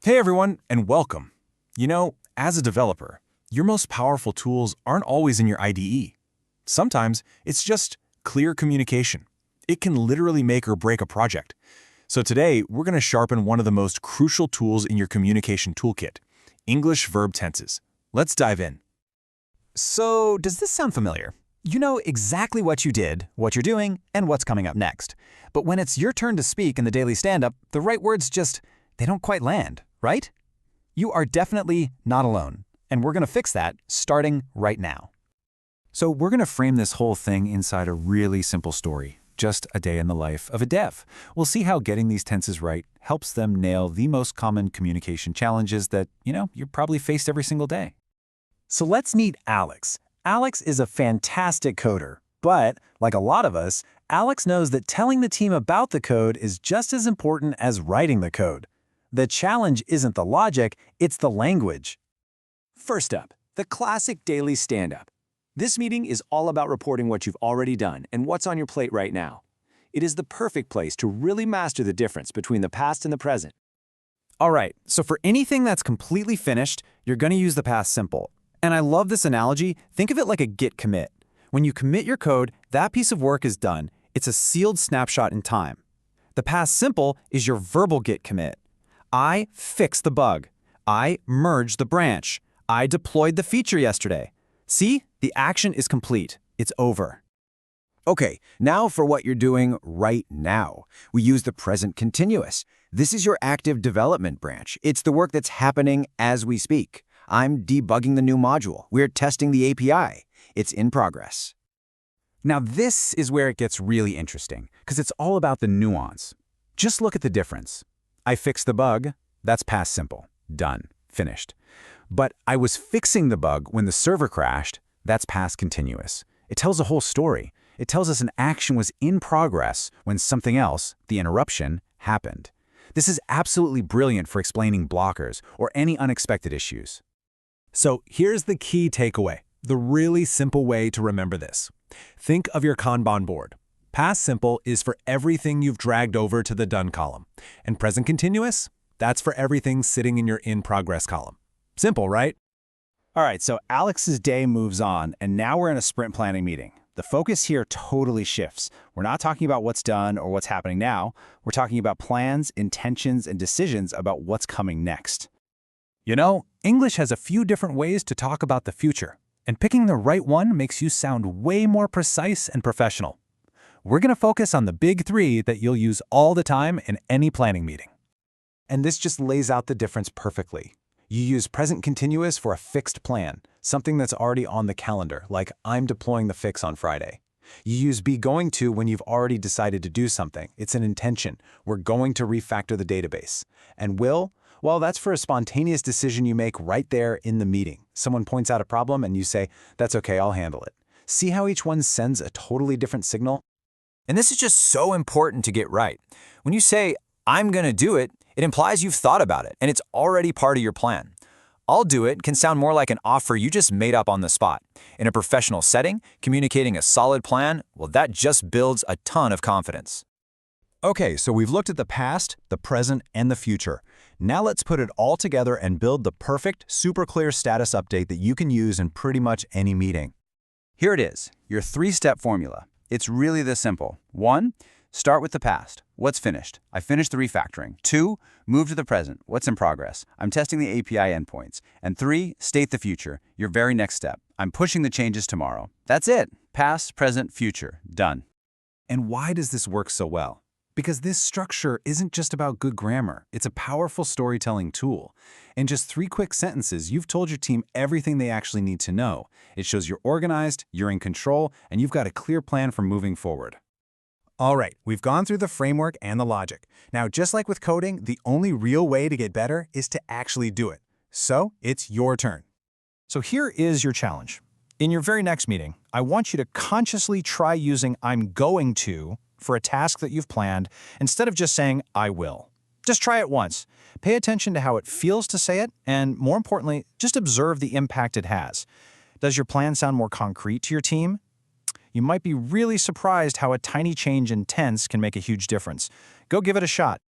Hey everyone, and welcome. You know, as a developer, your most powerful tools aren't always in your IDE. Sometimes it's just clear communication. It can literally make or break a project. So today, we're going to sharpen one of the most crucial tools in your communication toolkit, English verb tenses. Let's dive in. So, does this sound familiar? You know exactly what you did, what you're doing, and what's coming up next. But when it's your turn to speak in the daily stand-up, the right words they don't quite land, right? You are definitely not alone, and we're going to fix that starting right now. So we're going to frame this whole thing inside a really simple story, just a day in the life of a dev. We'll see how getting these tenses right helps them nail the most common communication challenges that, you're probably faced every single day. So let's meet Alex. Alex is a fantastic coder, but like a lot of us, Alex knows that telling the team about the code is just as important as writing the code. The challenge isn't the logic, it's the language. First up, the classic daily stand-up. This meeting is all about reporting what you've already done and what's on your plate right now. It is the perfect place to really master the difference between the past and the present. All right, so for anything that's completely finished, you're going to use the past simple. And I love this analogy. Think of it like a git commit. When you commit your code, that piece of work is done. It's a sealed snapshot in time. The past simple is your verbal git commit. I fixed the bug. I merged the branch. I deployed the feature yesterday. See? The action is complete. It's over. Okay, now for what you're doing right now. We use the present continuous. This is your active development branch. It's the work that's happening as we speak. I'm debugging the new module. We're testing the API. It's in progress. Now this is where it gets really interesting, because it's all about the nuance. Just look at the difference. I fixed the bug, that's past simple, done, finished. But I was fixing the bug when the server crashed, that's past continuous. It tells a whole story. It tells us an action was in progress when something else, the interruption, happened. This is absolutely brilliant for explaining blockers or any unexpected issues. So here's the key takeaway, the really simple way to remember this. Think of your Kanban board. Past simple is for everything you've dragged over to the done column. And present continuous, that's for everything sitting in your in progress column. Simple, right? All right, so Alex's day moves on, and now we're in a sprint planning meeting. The focus here totally shifts. We're not talking about what's done or what's happening now. We're talking about plans, intentions, and decisions about what's coming next. You know, English has a few different ways to talk about the future, and picking the right one makes you sound way more precise and professional. We're going to focus on the big three that you'll use all the time in any planning meeting. And this just lays out the difference perfectly. You use present continuous for a fixed plan, something that's already on the calendar, like I'm deploying the fix on Friday. You use be going to when you've already decided to do something. It's an intention. We're going to refactor the database. And will? Well, that's for a spontaneous decision you make right there in the meeting. Someone points out a problem and you say, that's okay, I'll handle it. See how each one sends a totally different signal? And this is just so important to get right. When you say, I'm going to do it, it implies you've thought about it, and it's already part of your plan. I'll do it can sound more like an offer you just made up on the spot. In a professional setting, communicating a solid plan, well, that just builds a ton of confidence. Okay, so we've looked at the past, the present, and the future. Now let's put it all together and build the perfect, super clear status update that you can use in pretty much any meeting. Here it is, your three-step formula. It's really this simple. 1, start with the past. What's finished? I finished the refactoring. 2, move to the present. What's in progress? I'm testing the API endpoints. And 3, state the future, your very next step. I'm pushing the changes tomorrow. That's it. Past, present, future. Done. And why does this work so well? Because this structure isn't just about good grammar. It's a powerful storytelling tool. In just 3 quick sentences, you've told your team everything they actually need to know. It shows you're organized, you're in control, and you've got a clear plan for moving forward. All right, we've gone through the framework and the logic. Now, just like with coding, the only real way to get better is to actually do it. So, it's your turn. So here is your challenge. In your very next meeting, I want you to consciously try using I'm going to for a task that you've planned instead of just saying I will. Just try it once. Pay attention to how it feels to say it, and more importantly, just observe the impact it has. Does your plan sound more concrete to your team? You might be really surprised how a tiny change in tense can make a huge difference. Go give it a shot.